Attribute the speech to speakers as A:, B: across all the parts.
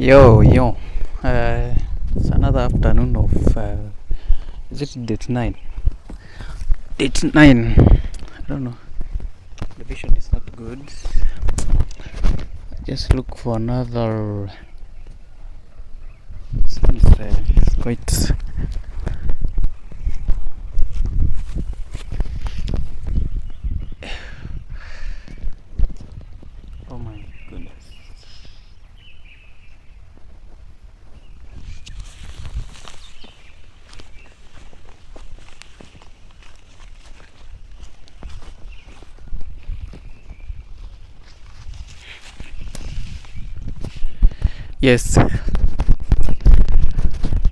A: Yo, it's another afternoon of, is it date 9? Date 9, I don't know, the vision is not good. Just look for another, it's quite, oh my goodness. Yes,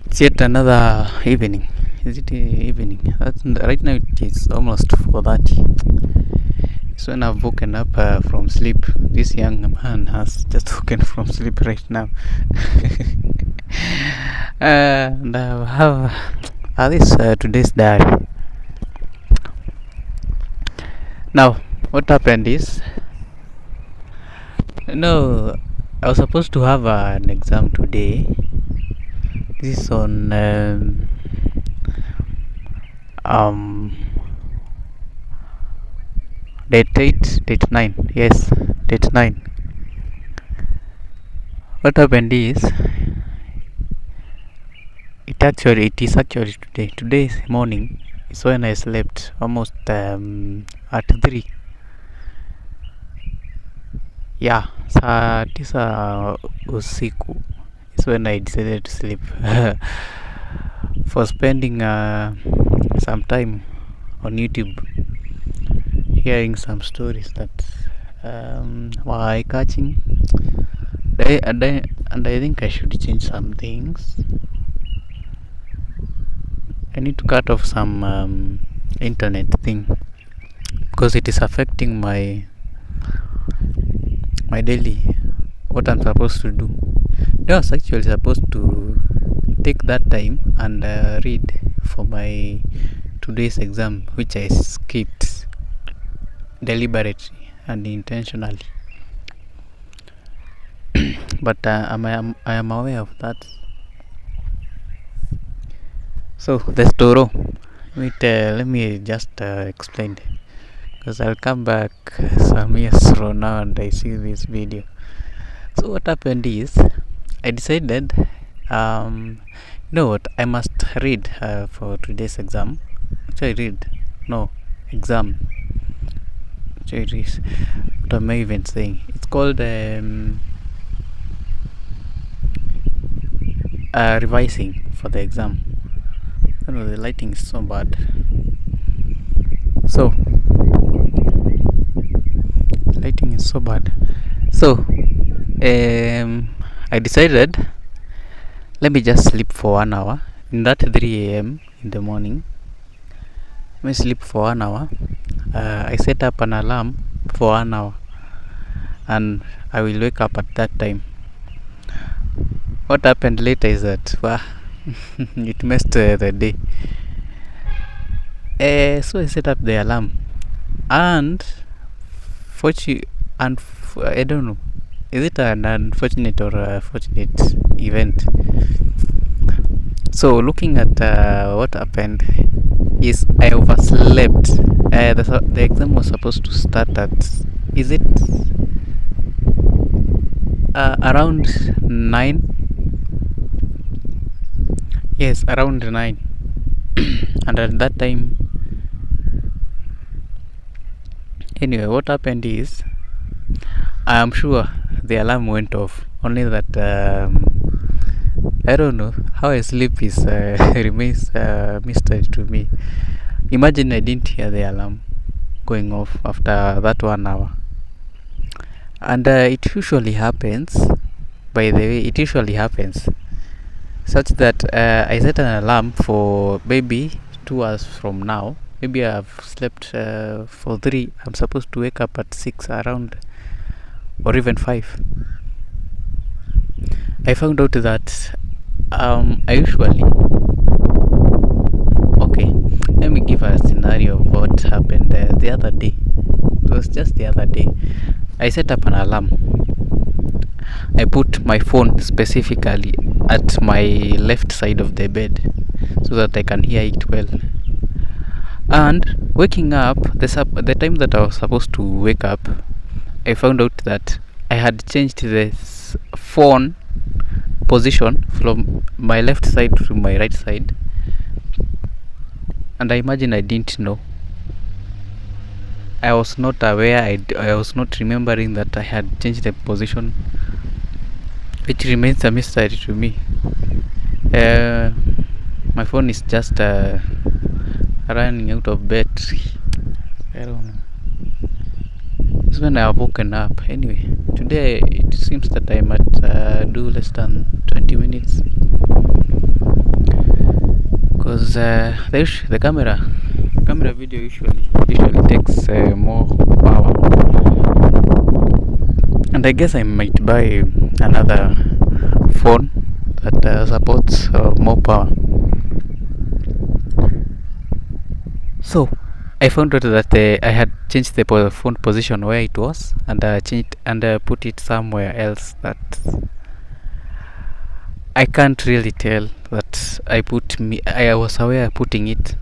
A: it's yet another evening. Is it evening? Right now it is almost 4:30. So when I've woken up from sleep, this young man has just woken from sleep right now. And I have this today's diary. Now, what happened is, no, I was supposed to have an exam today. This is on date 9. Yes, date 9. What happened is, it is actually today. Today's morning is when I slept almost at 3. Yeah, saa 9 usiku is when I decided to sleep for spending some time on YouTube, hearing some stories that were eye-catching. And I think I should change some things. I need to cut off some internet thing because it is affecting my daily, what I'm supposed to do. I was actually supposed to take that time and read for my today's exam, which I skipped deliberately and intentionally. But I am aware of that. So the story. Let me just explain, because I'll come back some years from now and I see this video. So what happened is, I decided, you know what, I must read for today's exam. Exam. What am I even saying? It's called revising for the exam. I don't know, the lighting is so bad. So I decided, let me just sleep for 1 hour in that 3 a.m. in the morning. Let me sleep for 1 hour. I set up an alarm for 1 hour and I will wake up at that time. What happened later is that it messed the day. So I set up the alarm, and I don't know, is it an unfortunate or a fortunate event? So looking at what happened is, I overslept. The exam was supposed to start at, is it around 9? Yes, around 9. And at that time, anyway, what happened is, I am sure the alarm went off, only that I don't know how I sleep is remains mystery to me. Imagine I didn't hear the alarm going off after that 1 hour. And it usually happens, by the way, such that I set an alarm for maybe 2 hours from now. Maybe I've slept for 3. I'm supposed to wake up at 6 around, or even 5. I found out that I usually, okay, let me give a scenario of what happened the other day. It was just the other day. I set up an alarm. I put my phone specifically at my left side of the bed so that I can hear it well. And waking up, the time that I was supposed to wake up, I found out that I had changed the phone position from my left side to my right side, and I imagine I didn't know. I was not aware, I was not remembering that I had changed the position, which remains a mystery to me. My phone is just running out of battery. I don't know. This is when I have woken up. Anyway, today it seems that I might do less than 20 minutes because the camera video usually takes more power, and I guess I might buy another phone that supports more power. So I found out that I had changed the phone position where it was, and changed and put it somewhere else that I can't really tell that I was aware of putting it.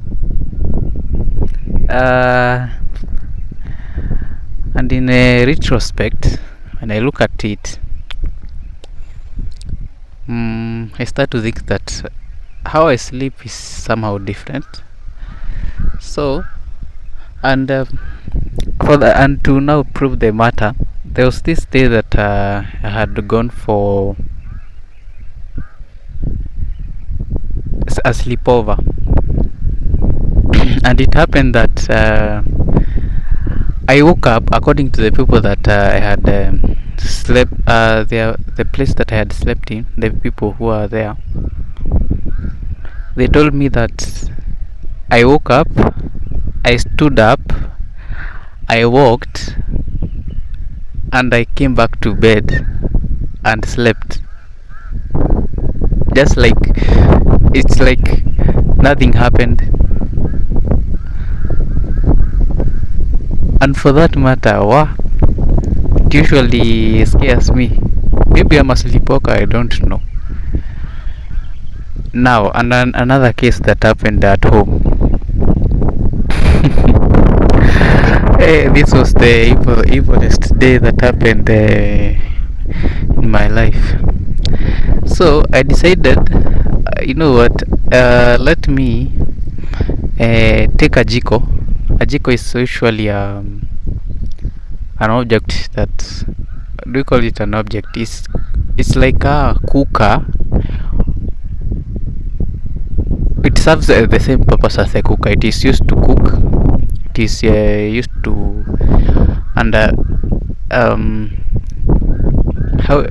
A: And in a retrospect, when I look at it, I start to think that how I sleep is somehow different. So, and and to now prove the matter, there was this day that I had gone for a sleepover, and it happened that I woke up, according to the people that I had slept, the place that I had slept in, the people who are there, they told me that I woke up, I stood up, I walked, and I came back to bed and slept. Just like, it's like nothing happened. And for that matter, it usually scares me. Maybe I'm a sleepwalker, I don't know. Now, and another case that happened at home. This was the evilest day that happened in my life. So I decided, you know what, let me take a jiko. A jiko is usually an object that, do you call it an object? It's like a cooker. It serves the same purpose as a cooker. It is used to cook. It is used to, and how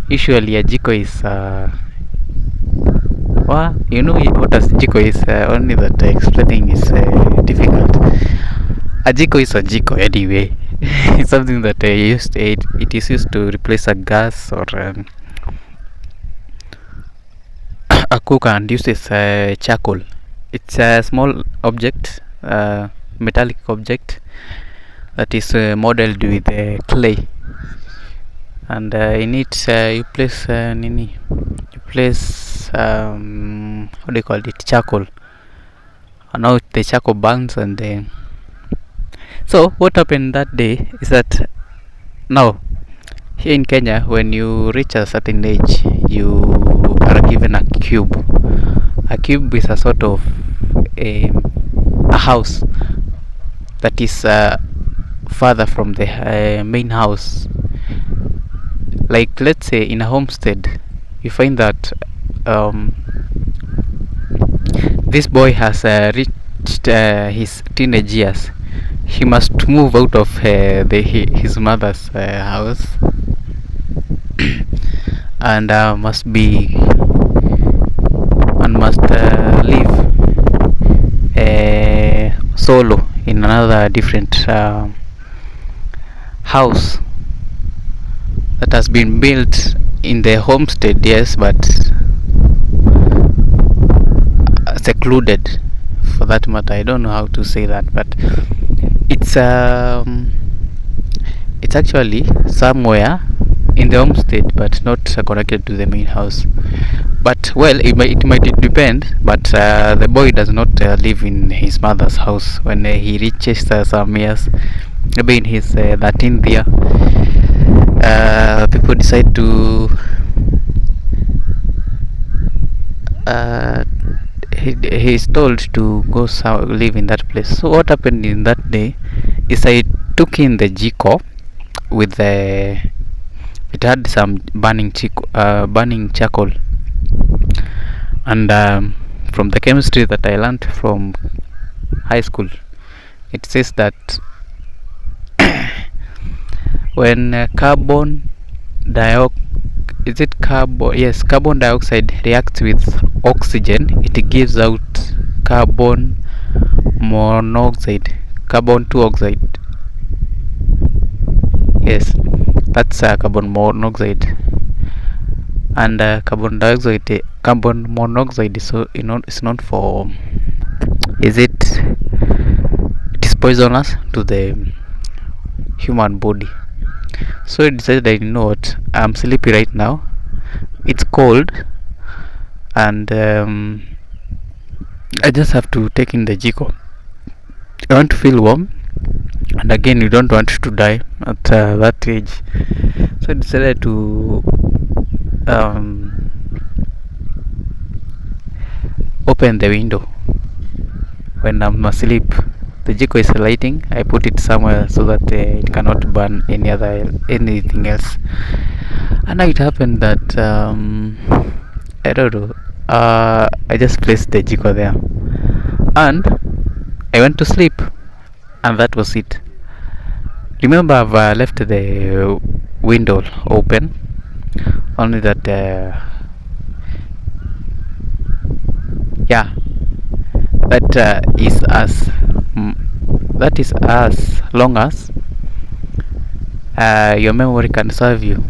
A: usually a jiko is you know what a jiko is, only that explaining is difficult. A jiko is a jiko anyway. It's something that it is used to replace a gas or a cooker, and uses charcoal. It's a small object, metallic object that is modeled with clay, and in it you place how do you call it, charcoal, and now the charcoal burns. And so what happened that day is that now here in Kenya, when you reach a certain age, you are given a cube. A cube is a sort of a house that is further from the main house. Like, let's say in a homestead, you find that this boy has reached his teenage years. He must move out of his mother's house and must live solo in another different house that has been built in the homestead, yes, but secluded, for that matter. I don't know how to say that, but it's actually somewhere in the homestead, but not connected to the main house. But well, it might depend. But the boy does not live in his mother's house when he reaches some years, maybe in his 13th year. People decide to uh, he is told to go live in that place. So what happened in that day is I took in the jiko with the it had some burning charcoal, and from the chemistry that I learned from high school, it says that when carbon dioxide is it carbon yes carbon dioxide reacts with oxygen, it gives out carbon monoxide, carbon 2 oxide. Yes, that's carbon monoxide. And carbon monoxide is so it's not for it is poisonous to the human body. So I decided, you know what, I'm sleepy right now, it's cold, and I just have to take in the jiko. I want to feel warm, and again you don't want to die at that age. So I decided to um, open the window when I'm asleep. The jiko is lighting, I put it somewhere so that it cannot burn anything else. And now it happened that I don't know, I just placed the jiko there and I went to sleep, and that was it. Remember, I've left the window open, only that yeah, that is as long as your memory can serve you.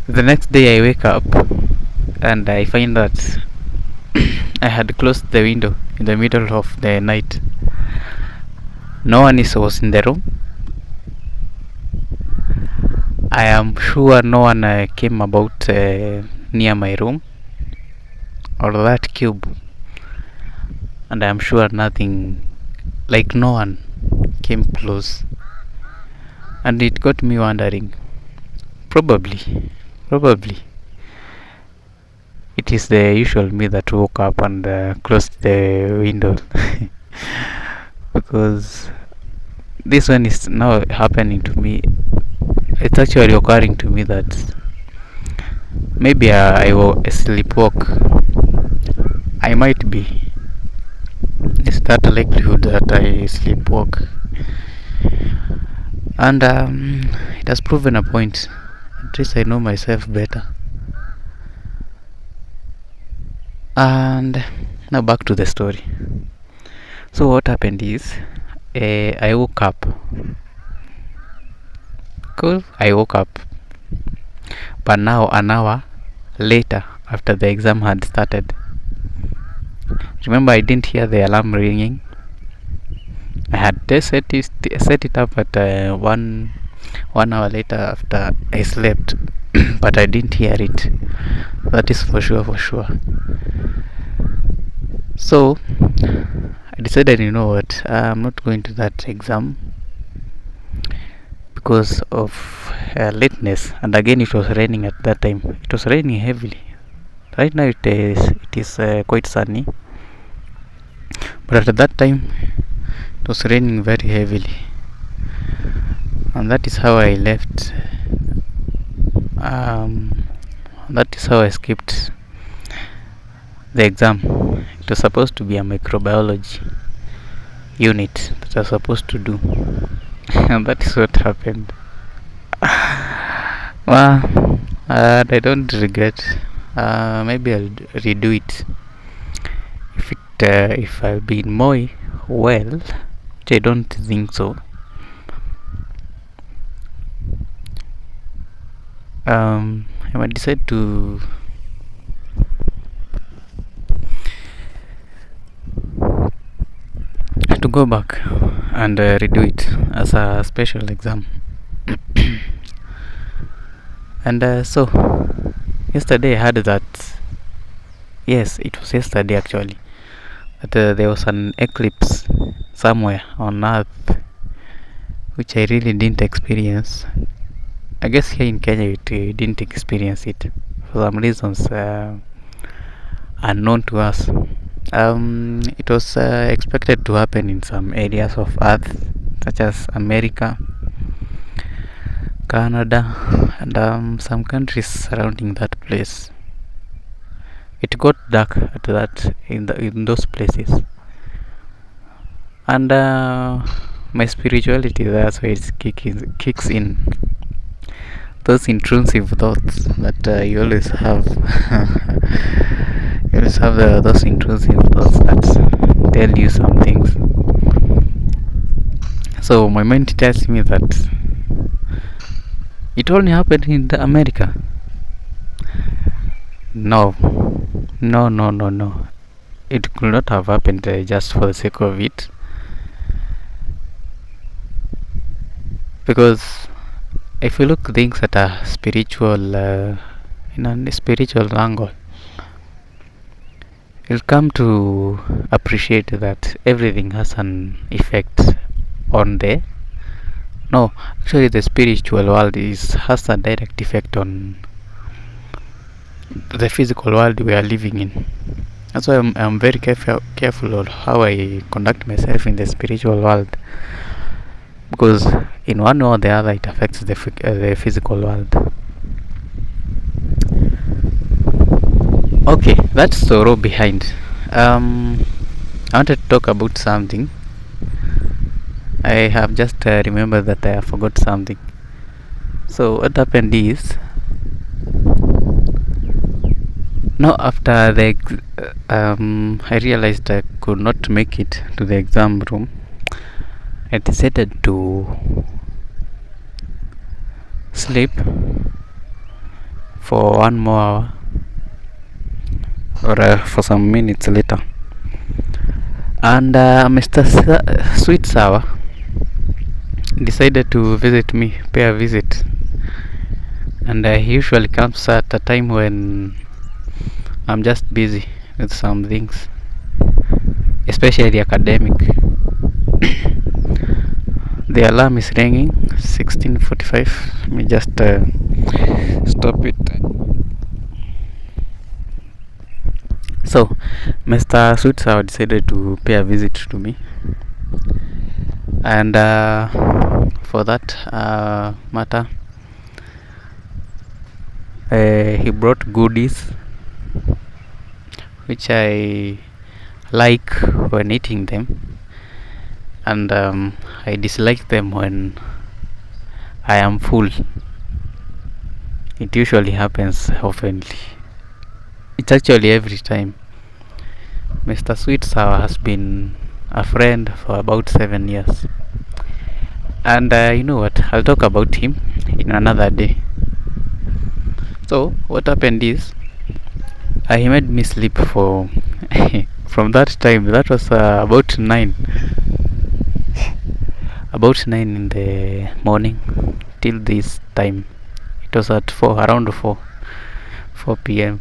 A: The next day I wake up and I find that I had closed the window in the middle of the night. No one was in the room. I am sure no one came about near my room or that cube, and I am sure nothing, like no one came close. And it got me wondering, probably it is the usual me that woke up and closed the window. Because this one is now happening to me. It's actually occurring to me that maybe I will sleepwalk. I might be. Is that a likelihood that I sleepwalk? And it has proven a point. At least I know myself better. And now back to the story. So what happened is, I woke up. Cool. I woke up, but now an hour later, after the exam had started. Remember, I didn't hear the alarm ringing. I had set it up at 1 hour later after I slept, but I didn't hear it. That is for sure. So I decided, you know what, I'm not going to that exam because of lateness. And again, it was raining at that time. It was raining heavily. Right now it is quite sunny, but at that time it was raining very heavily, and that is how I left. That is how I skipped the exam. It was supposed to be a microbiology unit that I was supposed to do, and that is what happened. Well, I don't regret. Maybe I'll redo it if I've been more well, which I don't think so. I might decide to go back and redo it as a special exam. And so yesterday I heard that, yes, it was yesterday actually, that there was an eclipse somewhere on Earth, which I really didn't experience. I guess here in Kenya we didn't experience it for some reasons unknown to us. It was expected to happen in some areas of Earth, such as America, Canada, and some countries surrounding that place. It got dark at that in those places, and my spirituality, that's where it kicks in. Those intrusive thoughts that you always have. You always have those intrusive thoughts that tell you some things. So my mind tells me that it only happened in America. No, no, no, no, no. It could not have happened just for the sake of it, because if you look things at a spiritual, in a spiritual angle, you'll come to appreciate that everything has an effect on no, actually the spiritual world has a direct effect on the physical world we are living in. That's why I'm very careful of how I conduct myself in the spiritual world, because in one way or the other it affects the physical world. Okay, that's the story behind. I wanted to talk about something. I have just remembered that I forgot something. So what happened is, now after the I realized I could not make it to the exam room, I decided to sleep for 1 more hour, or for some minutes later, and Mr. Sweet Sour decided to visit me, pay a visit, and he usually comes at a time when I'm just busy with some things, especially academic. The alarm is ringing, 16:45. Let me just stop it. So Mr. Sweet Sour decided to pay a visit to me, and for that matter, he brought goodies which I like when eating them, and I dislike them when I am full. It usually happens oftenly. It's actually every time. Mr. Sweet Sour has been a friend for about 7 years, and you know what, I'll talk about him in another day. So what happened is, he made me sleep for from that time, that was about 9 in the morning till this time. It was at around 4 p.m.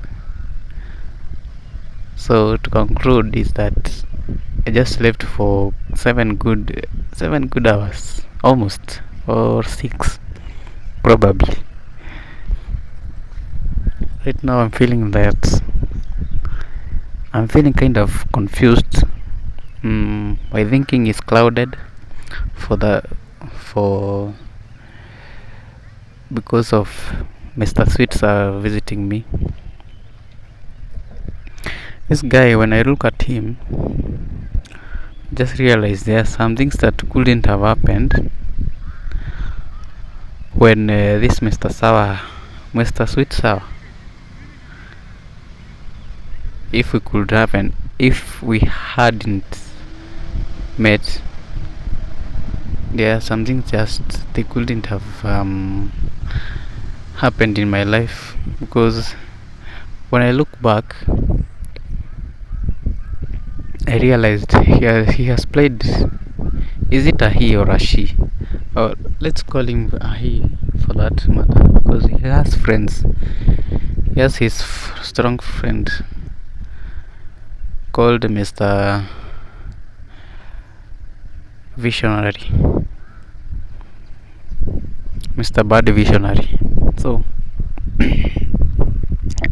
A: So to conclude is that I just slept for 7 good hours, almost, or 6 probably. Right now I'm feeling kind of confused. My thinking is clouded for because of Mr. Sweets visiting me. This guy, when I look at him, just realize there are some things that couldn't have happened when this Mr. Sweet Sour, if we hadn't met. There are some things just they couldn't have happened in my life, because when I look back, I realized he has played Is it a he or a she? Or let's call him a he for that matter, because he has friends. He has his strong friend called Mr. Visionary, Mr. Bad Visionary. So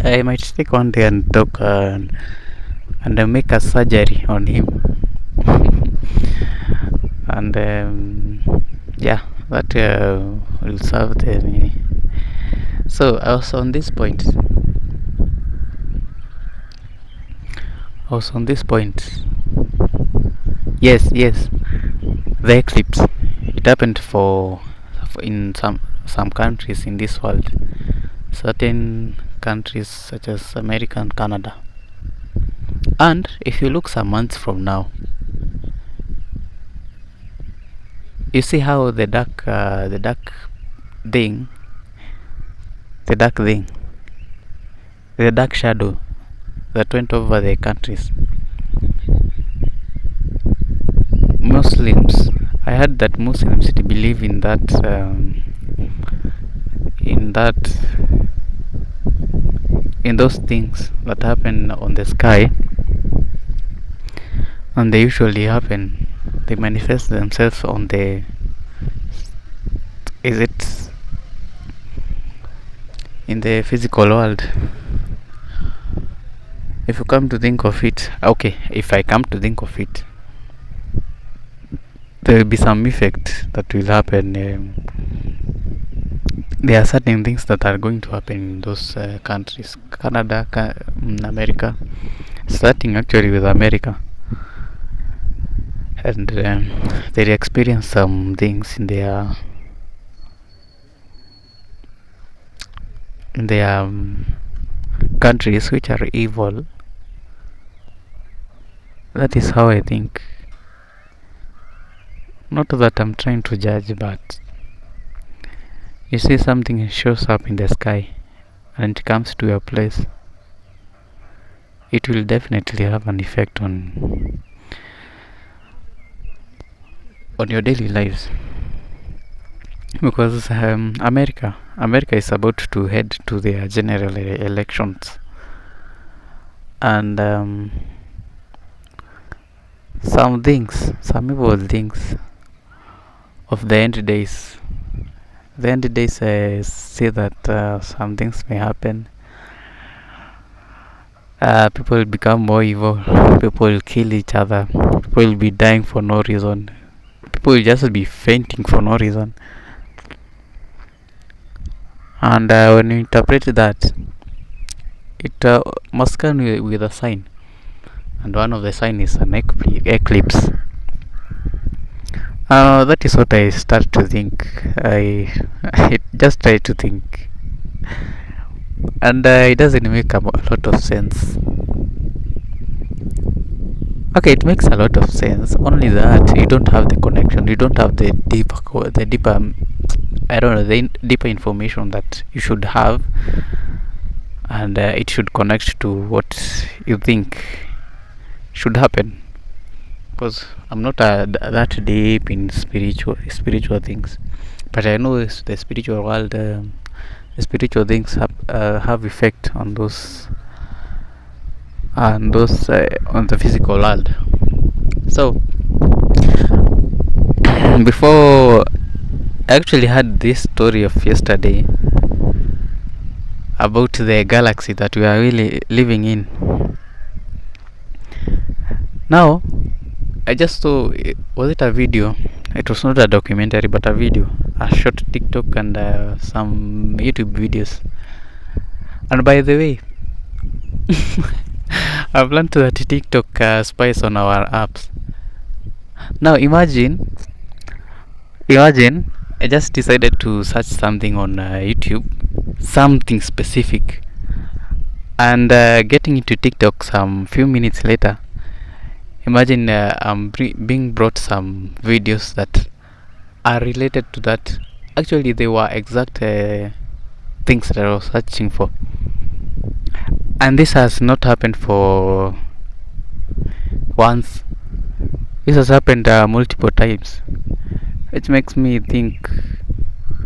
A: I might take one day and talk and make a surgery on him. And yeah, that will serve the. So I was on this point. Yes, the eclipse. It happened for in some countries in this world. Certain countries such as America and Canada. And if you look some months from now, you see how the dark thing, the dark thing, the dark shadow that went over the countries. Muslims, I heard that Muslims believe in that in those things that happen on the sky, and they usually happen. They manifest themselves on the. Is it in the physical world? If you come to think of it, okay, if I come to think of it, there will be some effect that will happen. There are certain things that are going to happen in those countries, Canada, America, starting actually with America, and they experience some things in their countries which are evil. That is how I think. Not that I'm trying to judge, but you see something shows up in the sky and it comes to your place, it will definitely have an effect on your daily lives. Because America is about to head to their general elections, and some evil things of the end days. The end days say that some things may happen. People will become more evil. People will kill each other. People will be dying for no reason. People will just be fainting for no reason. And when you interpret that, it must come with a sign, and one of the sign is an eclipse. That is what I start to think. I just try to think, and it doesn't make a lot of sense. Okay, it makes a lot of sense. Only that you don't have the connection. You don't have the deeper, I don't know, the deeper information that you should have, and it should connect to what you think should happen. Because I'm not that deep in spiritual things, but I know the spiritual world, the spiritual things have effect on those on the physical world. So before, I actually had this story of yesterday about the galaxy that we are really living in. Now I just saw, was it a video? It was not a documentary, but a video, a short TikTok and some YouTube videos. And by the way, I've learned that TikTok spies on our apps. Now imagine, I just decided to search something on YouTube, something specific, and getting into TikTok some few minutes later, imagine I'm being brought some videos that are related to that. Actually, they were exact things that I was searching for, and this has not happened for once. This has happened multiple times, which makes me think.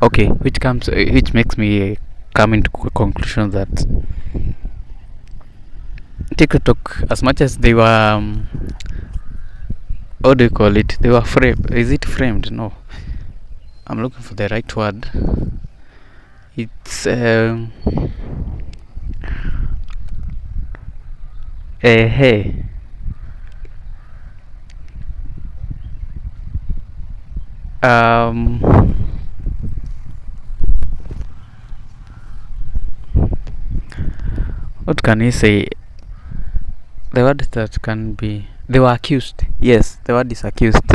A: Okay, which makes me come into conclusion that TikTok, as much as they were, what do you call it? They were framed. Is it framed? No, I'm looking for the right word. It's hey. What can you say? The word that can be. They were accused. Yes, the word is accused.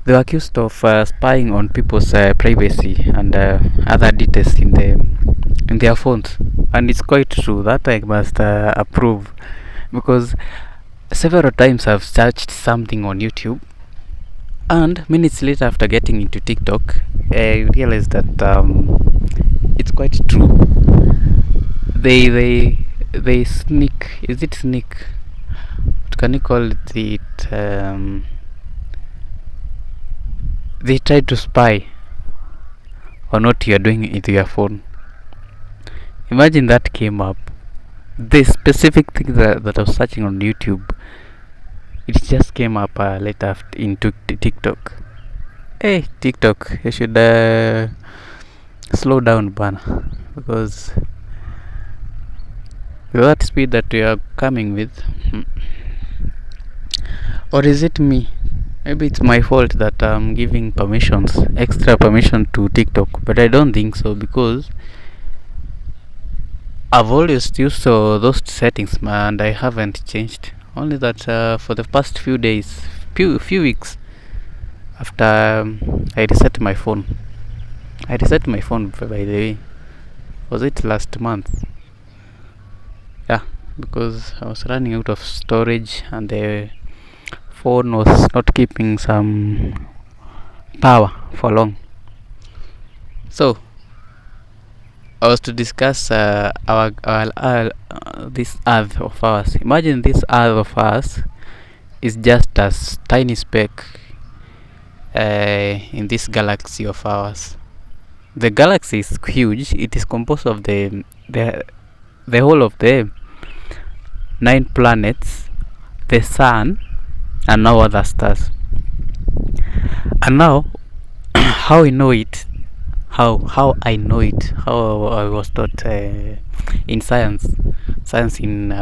A: They were accused of spying on people's privacy and other details in their phones, and it's quite true. That I must approve, because several times I've searched something on YouTube, and minutes later after getting into TikTok, I realized that it's quite true. They sneak. Is it sneak? What can you call it? They try to spy on what you are doing with your phone. Imagine that came up. The specific thing that I was searching on YouTube, it just came up later into TikTok. Hey, TikTok, you should slow down, bana, because with that speed that you are coming with, or is it me? Maybe it's my fault that I'm giving extra permission to TikTok, but I don't think so, because I've always used those settings, and I haven't changed. Only that for the past few days, few weeks after I reset my phone. I reset my phone, by the way. Was it last month? Yeah, because I was running out of storage and the phone was not keeping some power for long. So I was to discuss our this earth of ours. Imagine this earth of ours is just a tiny speck in this galaxy of ours. The galaxy is huge. It is composed of the whole of the 9 planets, the sun, and now other stars. And now, how I know it, how I know it, how I was taught in science in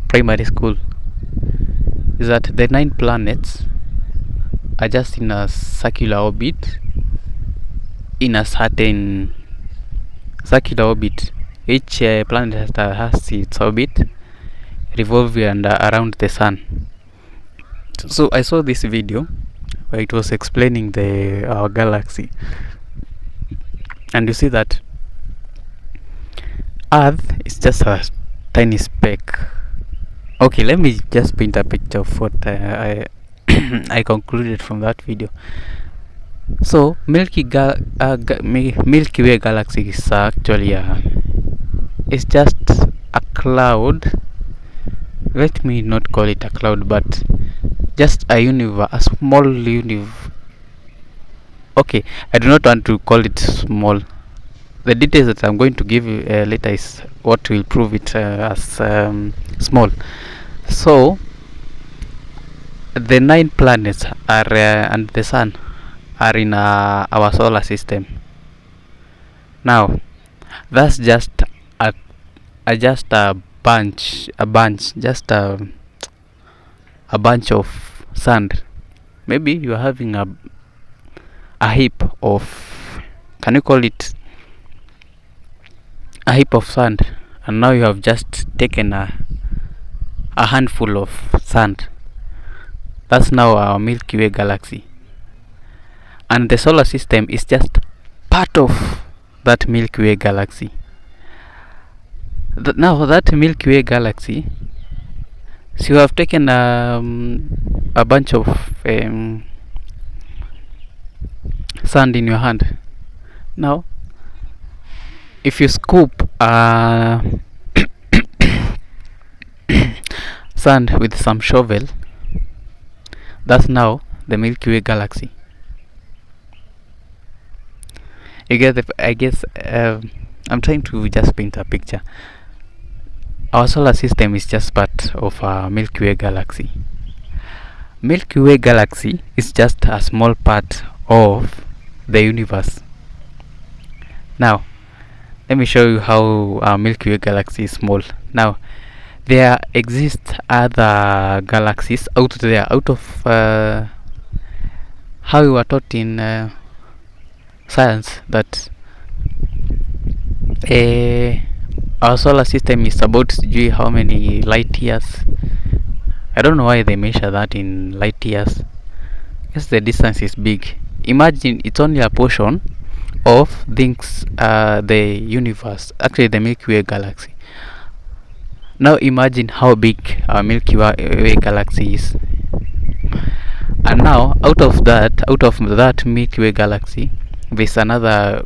A: primary school, is that the 9 planets are just in a circular orbit, in a certain circular orbit. Each planet has its orbit revolving around the sun. So I saw this video where it was explaining our galaxy, and you see that Earth is just a tiny speck. Okay, let me just paint a picture of what I I concluded from that video. So Milky Way galaxy is actually it's just a cloud. Let me not call it a cloud, but just a universe, a small universe. Okay, I do not want to call it small. The details that I'm going to give you later is what will prove it as small. So the 9 planets are and the sun are in our solar system. Now that's just a bunch, just a bunch of sand. Maybe you are having a heap of, can you call it a heap of sand, and now you have just taken a handful of sand. That's now our Milky Way galaxy, and the solar system is just part of that Milky Way galaxy. Now that Milky Way galaxy, so you have taken a bunch of sand in your hand. Now if you scoop sand with some shovel. That's now the Milky Way galaxy. You get the, I guess I'm trying to just paint a picture. Our solar system is just part of a Milky Way galaxy. Milky Way galaxy is just a small part of the universe. Now, let me show you how our Milky Way galaxy is small. Now, there exist other galaxies out there, out of how we were taught in science that our solar system is about how many light years. I don't know why they measure that in light years. I guess the distance is big. Imagine it's only a portion of things, the universe, actually the Milky Way galaxy. Now imagine how big our Milky Way galaxy is. And now out of that Milky Way galaxy, there's another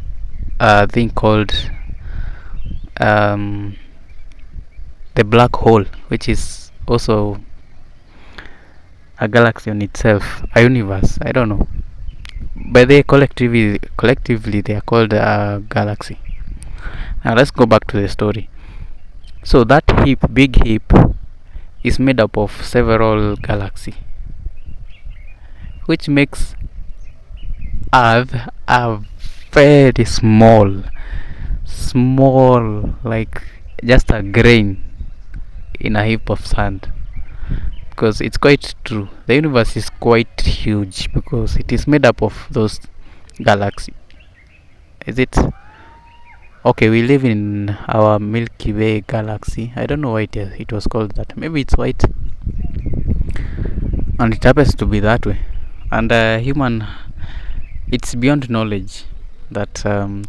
A: thing called the black hole, which is also a galaxy on itself, a universe. I don't know, but they collectively they are called a galaxy. Now let's go back to the story. So that big heap, is made up of several galaxies, which makes Earth a very small, like just a grain in a heap of sand. Because it's quite true, the universe is quite huge because it is made up of those galaxies. Is it? Okay, we live in our Milky Way galaxy. I don't know why it was called that. Maybe it's white, and it happens to be that way. And human, it's beyond knowledge that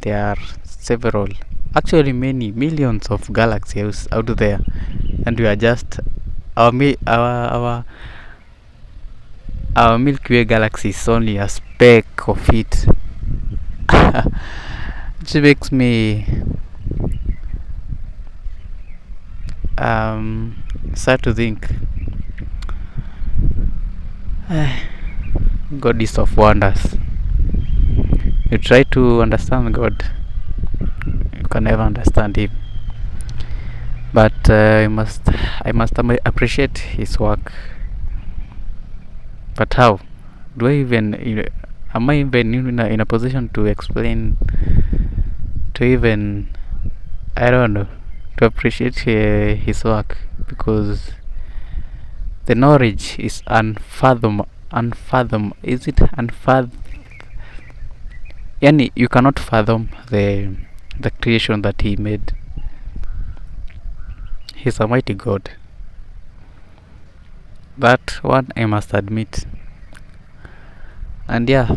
A: there are several, actually many millions of galaxies out there, and we are just our Milky Way galaxy is only a speck of it. Which makes me sad to think. God is of wonders. You try to understand God, you can never understand Him. But I must appreciate His work. But how do I even? Am I even in a position to explain? To even, I don't know, to appreciate His work, because the knowledge is unfathomable. Is it Yani you cannot fathom the creation that He made. He's a mighty God. That one I must admit. And yeah,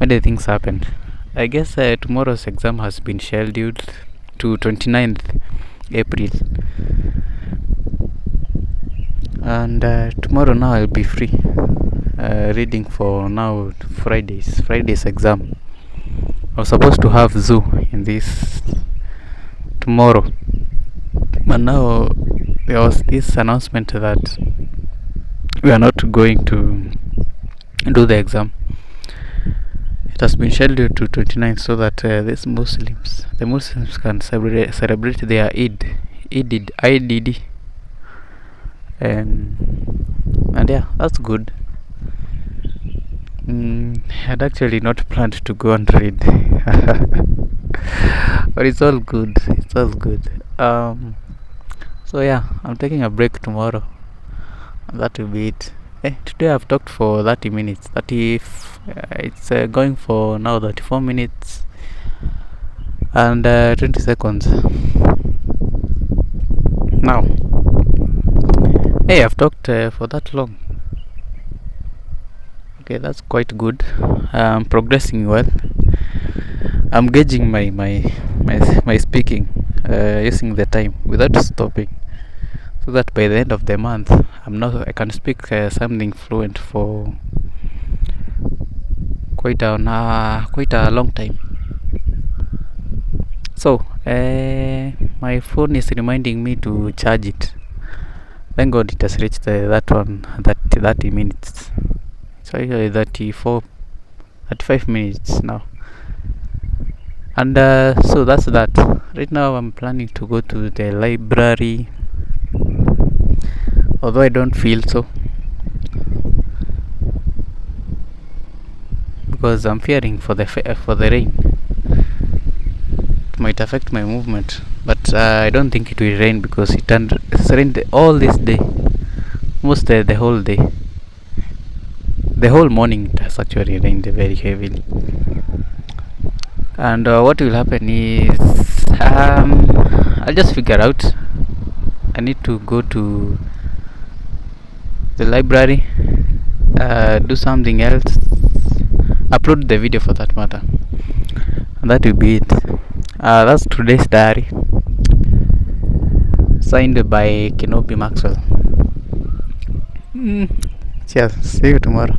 A: many things happened. I guess tomorrow's exam has been scheduled to 29th April. And tomorrow now I'll be free. Reading for now Friday's exam. I was supposed to have zoo in this tomorrow, but now there was this announcement that we are not going to do the exam. It has been scheduled to 29th so that the Muslims can celebrate their Eid. And yeah, that's good. I'd actually not planned to go and read, but it's all good. So yeah, I'm taking a break tomorrow. That will be it. Today I've talked for 30 minutes. It's going for now 34 minutes and 20 seconds. Now, I've talked for that long. Okay, that's quite good. I'm progressing well. I'm gauging my speaking using the time without stopping, so that by the end of the month I can speak something fluent for quite a long time. So my phone is reminding me to charge it. Thank God it has reached that one, that 30 minutes. It's actually 35 minutes now. And so that's that. Right now I'm planning to go to the library, although I don't feel so, because I'm fearing for the rain. It might affect my movement, but I don't think it will rain because it's rained all this day, almost the whole day. The whole morning it has actually rained very heavily. And what will happen is I'll just figure out. I need to go to the library, do something else, upload the video for that matter, and that will be it. That's today's diary, signed by Kenobi Maxwell. Cheers, see you tomorrow.